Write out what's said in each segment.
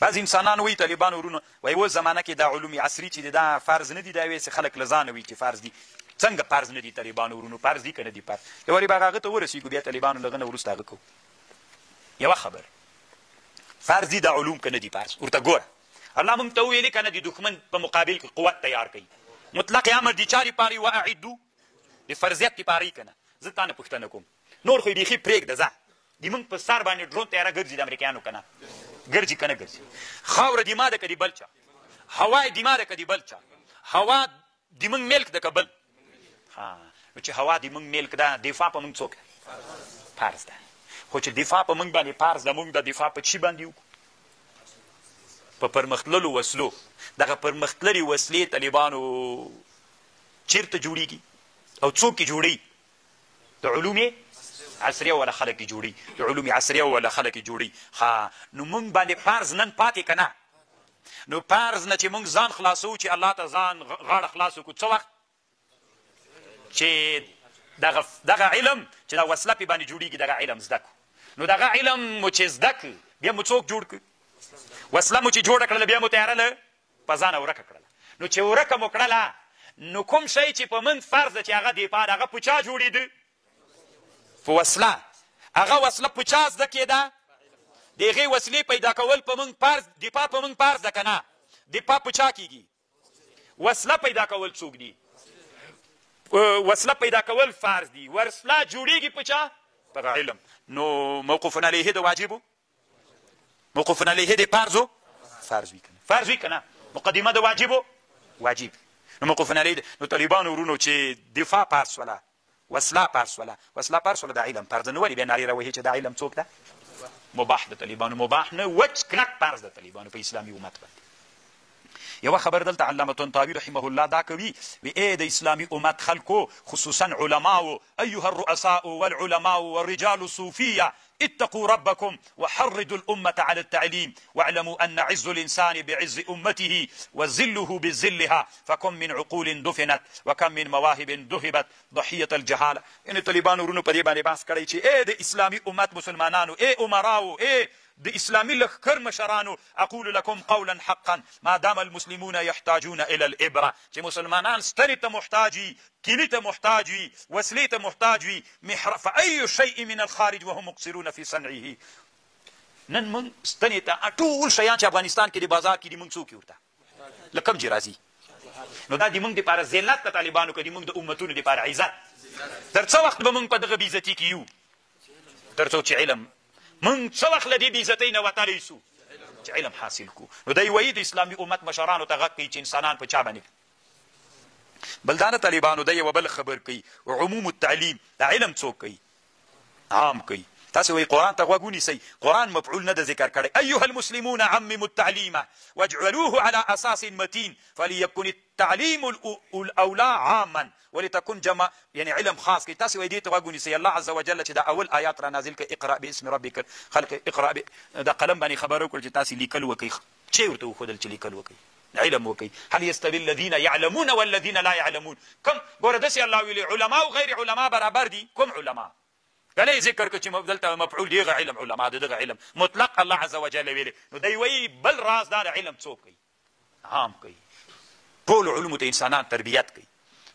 بعضې انسانان وایي طالبانو ورونو وایي اوس زمانه کې دا علوم عصري چې دی دا فرض نه دي دا وایي چې خلک له ځانه وایي چې فرض دي. څنګه فرض نه دي طالبانو ورونو؟ فرض دي که نه دي فرض؟ یو وارې به هغه ته ورسېږو بیا طالبانو له هغه نه وروسته هغه کوو. یوه خبر فرض دي دا علوم که نه دي فرض؟ ورته ګوره الله موږ ته وویلې که نه د دښمن په مقابل کې قوت تیار کوي. مطلق امر د چا لپاره واعدو د فرضیت لپاره یې که نه؟ زه تا نه پوښتنه کوم نور خو یې بیخي پرېږده ځه د موږ په سر باندې ډرون تیاره ګرځي د امریکایانو که نه ګرځي که نه ګرځي؟ خاوره د ما ده که د بل چا؟ هوا یې د ما ده که د بل چا؟ هوا د موږ ملک ده که بل؟ نو چې هوا د موږ ملک ده دفاع په موږ څوک ده؟ فرض ده. خو چې دفاع په موږ باندې فرض ده موږ د دفاع په چي باندې وکړو؟ په پرمختللو وسلو. دغه پرمختللې وسلې طالبانو چیرته جوړیږي او څوک یې جوړوي؟ د علوم عصریه والا خلک یې جوړوي، د علوم عصریه والا خلک یې جوړوي. نو موږ باندې فرض نن پاتې که نه؟ نو فرض نه چې موږ ځان خلاصوو چې الله ته ځان غاړه خلاص وکړو څه وخت؟ چې دغه علم چې دا وسله پې باندې جوړېږي دغه علم زده کړو. نو دغه علم مو چې زده کړو بیا مو څوک جوړ کړو؟ وسله مو چې جوړه کړله بیا مو تیاره له په ځانه ورکه کړله. نو چې ورکه مو کړله نو کوم شی چې په من فرض ده چې هغه دفاع ده هغه په چا جوړېده؟ په وسله. هغه وسله په چا زده کېده؟ د هغې وسلې پیدا کول په موږ فرض، دفاع په موږ فرض ده که نه؟ دفاع په چا کېږي؟ وسله پیدا کول څوک دي؟ وسله پیدا کول فرض دي. وسله جوړېږي په چا؟ په علم. نو موقوف علیه د واجبو؟ موقوف علیه د فرضو؟ فرض وي که نه؟ فرض وي که نه؟ مقدمه د واجبو؟ واجب. نو موقوف علیه نو طالبانو ورونو چې دفاع فرض شوله، وسله فرض شوله، وسله فرض شوله، د علم فرض نه ولې بیا نارې راوهي چې دا علم څوک ده؟ مباح د طالبانو، مباح نه وچ کلک فرض د طالبانو په اسلامي امت باندې. یوه خبر دلته علامة طنطاوي رحمه الله دا کوي وی ای د اسلامي امت خلکو خصوصا علماو ایها الرؤساء والعلماء والرجال الصوفیه اتقوا ربكم وحرضوا الأمة على التعليم واعلموا أن عز الإنسان بعز أمته وذله بذلها فكم من عقول دفنت وكم من مواهب ذهبت ضحية الجهالة. یعنی طالبانو ورونو په دې باندې بحث کړی چې ای د اسلامي امت مسلمانانو، ای عمراو، ای د اسلامي لښکر مشرانو، اقول لكم قولا حقا ما دام المسلمون يحتاجون الى العبره، چې مسلمانان ستنې ته محتاج وي، کینې ته محتاج وي، وسلې ته محتاج وي، فأي شيء من الخارج وهم مقصرون في صنعه. نن موږ ستنې ته ټول شیان چې افغانستان کې د بازار کې دي موږ څوک یو ورته له کوم ځای راځي؟ نو دا د موږ دپاره ذلت د طالبانو که د موږ د امتونو دپاره عزت. تر څه وخت به موږ په دغه بېعزتي کې یو؟ تر څو چې علم موږ څه وخت له دې بېعزتۍ نه وتلی سو چې علم حاصل کړو. نو دی وایي د اسلامي امت مشرانو ته غږ کوي چې انسانان په چا باندې بل دا نه طالبانو دی یوه بله خبر کوي عموم التعلیم د علم څوک کوي؟ عام کوي. تاسو وایي قرآن ته غوږ ونیسئ، قرآن مفعول نه ده ذکر کړی. ایها المسلمون عمموا التعلیم واجعلوه على اساس متین فليكن التعلیم الاولى عاما ولتكن جمع، یعنی علم خاص کوي. تاسو وایي دې ته غوږ ونیسئ. الله عز وجل چې دا اول آیات را نازل کړي اقرأ باسم ربک خلق اقرأ دا قلم باندې خبره وکړه چې تاسې لیکل وکئ. چی ورته وښودل چې لیکل وکئ؟ علم وکئ. هل يستوي الذين يعلمون والذين لا يعلمون؟ کوم ګوره داسې الله ویلي علما او غیر علما برابر دي. کوم علما؟ کله یې ذکر کړه چې دلته مفعول دغه علم علما د دغه علم مطلق الله عز وجل ویلي. نو دی وایي بل راز دا علم څوک کوي؟ عام کوي. ټولو علومو ته انسانان تربیت کوي.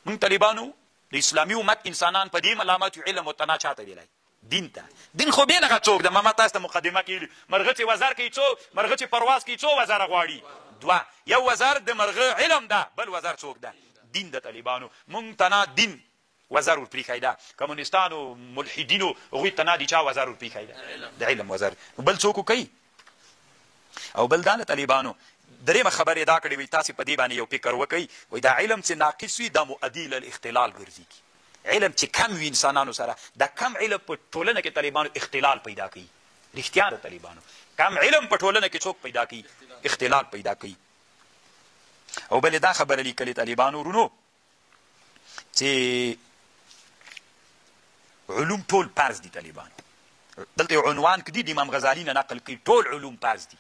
موږ طالبانو د اسلامي امت انسانان په دې علاماتو علم ورته چاته ویلی؟ دین ته. دین خو بېلغه څوک ده؟ ما تاسو ته مقدمه کې مرغه چې وزر کوي څو، مرغه چې پرواز کوي څو وزره غواړي؟ دوه. یو وزر د مرغه علم ده، بل وزر څوک ده؟ دین د طالبانو. موږ ته نه دین وزر ورپرېښی ده، کمونستانو ملحدینو هغوی ته نه د چا وزر ورپرېښی ده؟ د علم وزر. بل څوک کوي؟ او بل دا د طالبانو درېیمه خبر یې دا کړې وي تاسې په دې باندې یو فکر وکئ وایي دا علم چې ناقص وي دا مؤدي للاختلال ګرځېږي. علم چې کم وي انسانانو سره دا کم علم په ټولنه کې طالبانو اختلال پیدا کوي. رښتیا د طالبانو کم علم په ټولنه کې څوک پیدا کوي؟ اختلال پیدا کوي. او بلې دا خبره لیکلې طالبانو ورونو چې علوم ټول فرض دي. طالبانو دلته یو عنوان کې دي د امام غزالي نه نقل کوي ټول علوم فرض دي.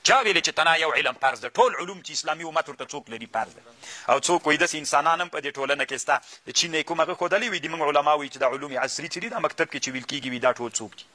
چا ویلې چې تنا یو علم فرض ده؟ ټول علوم چې اسلامي امت ورته څوک لري فرض ده. او څوک وایي داسې انسانان هم په دې ټولنه کې شته د چین نه یې کوم هغه ښودلی وي د موږ علما وایي چې دا علوم عصري چې دي دا مکتب کې چې ویل کېږي وي دا ټول څوک دي؟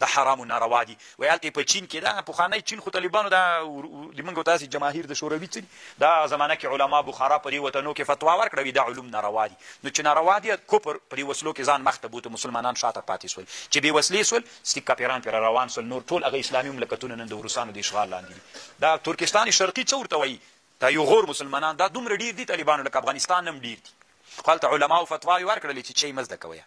د حرامو ناروا دي وایي هلته په چین کې دا پخوانی چین خو طالبانو دا د موږ تاسې جماهیر د شوروي څه دي دا زمانه کې علما بخارا په دې وطنو کې فتوا ورکړه وي دا علوم ناروا دي نو چې ناروا دي کفر په دې وسلو کې ځان مخته بوته مسلمانان شاته پاتې سول چې بې وسلې سول ستیک کاپیران پرې روان سول نور ټول هغه اسلامي مملکتونه نن د روسانو د اشغال لاندې دي دا ترکستان شرقي څه ورته وایي دا یو غور مسلمانان دا دومره ډېر دي طالبانو لکه افغانستان هم ډېر دي خو هلته علماو فتواوې ورکړلې چې شی مه زده کوئ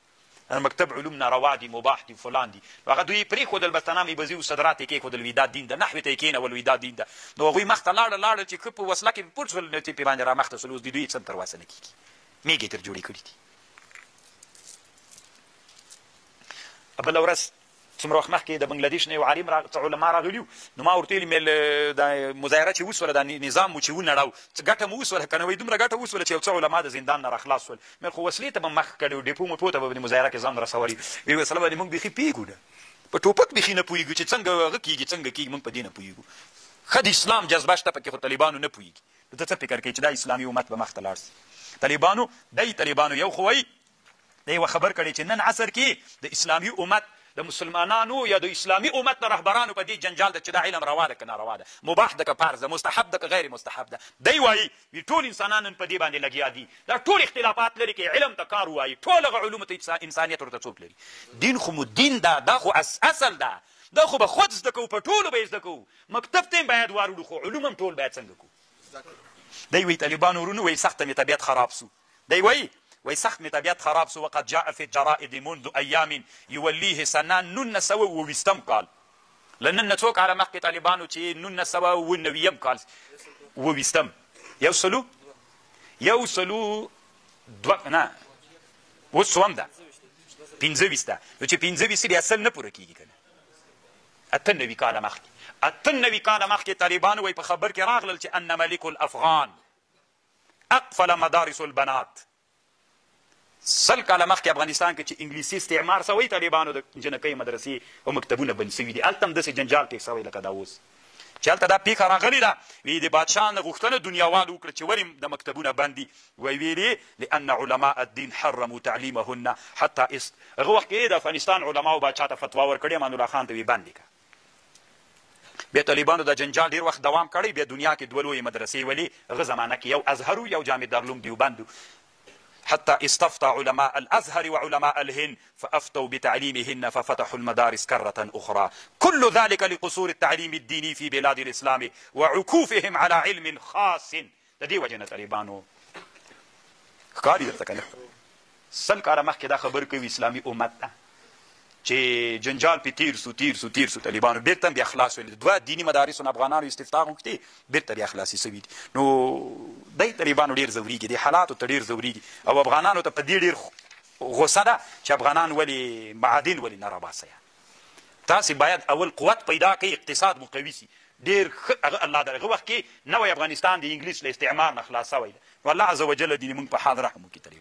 مکتب علوم ناروا دي مباح دي فلان دي نو هغه دوی پرېښودل بس تنامې بزي و صدرات یې کېښودل وي دا دین ده نحوې ته یې کېنول وي دا دین ده نو هغوی مخته لاړه چې ښه په وسله کې پټ شول نو پې باندې رامخته شول اوس د دوی څه تر واسه نه کېږي میږې تر جوړې کړي دي بله ورځ څومره وخت مخکې د بنګلادیش نه یو عالم علما راغلي وو نو ما ورته ویلي دا مظاهره چې وسوله دا نظام مو چې ونړاو څه ګټه مو وسوله که نه وایي دومره ګټه وسوله چې یو څه علما د زندان نه راخلاص شول مې خو وسلې ته به مخ کړی و ډیپو مپو ته به مظاهره کې ځان رسولي وی وسله باندې موږ بیخي پوهېږو نه په ټوپک بیخي نه پوهېږو چې څنګه هغه کېږي څنګه کېږي موږ په دې نه پوهېږو ښه د اسلام جذبه شته پکې خو طالبانو نه پوهېږي نو ته څه فکر کوې چې دا اسلامي امت به مخته لاړ شي طالبانو یو خو وایي دی یوه خبر کړی چې نن عصر کې د اسلامي امت د مسلمانانو یا د اسلامي امت د رهبرانو په دې جنجال ده چې دا علم روا ده که ناروا ده مباح ده که فرض ده مستحب ده که غیر مستحب ده دی وایي ټول انسانان نن په دې باندې لګیا دي دا ټول اختلافات لري که علم ته کار ووایي ټول هغه علومو ته انسانیت ورته څوک لري دین خو مو دین ده دا خو اصل ده دا خو به خود زده کوو په ټولو به یې زده کوو مکتب ته هم باید واروړو خو علوم هم ټول باید څنګه کوو دی وایي طالبانو ورونو وایي سخته مې طبیعت خراب سو دی وایي سخت مې طبیعت خراب سو وقد جاء في الجرائد منذ ايام يوليه سنه 1920 کال له 1900 کاله مخکې طالبانو چې 1990 کال 20 یو سلو نه اوس څوم ده 25 ده نو چې 25 د اصل نه پوره کېږي که نه 98 کاله مخکې 98 کاله مخکې طالبانو وایي په خبر کې راغلل چې ان ملک الافغان اقفل مدارس البنات 100 کاله مخکې افغانستان کې چې انګلیسي استعمار سوی طالبانو د جنکۍ مدرسې او مکتبونه بند سوي دي هلته هم داسې جنجال پېښ سوی لکه دا اوس چې هلته دا پیښه راغلې ده وی د بادشاه نه غوښتنه دنیاوالو وکړه چې ولې د مکتبونه بند دي ویلې لأن علماء الدین حرموا تعلیمهن حتی هغه وخت کې د افغانستان علماو بادشاه ته فتوا ورکړې امان الله خان ته وی بند کړه بیا طالبانو د جنجال ډېر وخت دوام کړی بیا دنیا کې دوه لویې مدرسې ولې هغه زمانه کې یو ازهر و یو جامع دارالعلوم دیوبند حتى استفتى علماء الأزهر وعلماء الهند فأفتوا بتعليمهن ففتحوا المدارس كرة أخرى كل ذلك لقصور التعليم الديني في بلاد الإسلام وعكوفهم على علم خاص دي وجنة طالبانو ښکاري درته که نه 100 کاله مخکې دا خبر کوي اسلامي امت ته چې جنجال پې تیر سو طالبانو بېرته هم بیا خلاص ویل دوه دیني مدارسو نه افغانانو استفتاح غوښتې بېرته بیا خلاصې سوي دي نو دی طالبانو ډېر ځورېږي دې حالاتو ته ډېر ځورېږي او افغانانو ته په دې ډېر غصه ده چې افغانان ولې معادن ولې نه راباسئ تاسې باید اول قوت پیدا کوي اقتصاد مو قوي سي ډېر ښه الله در هغه وخت کې نوی افغانستان د انګلیس له استعمار نه خلاص سوی ده نو الله عز وجل دې موږ په حال رحم وکړي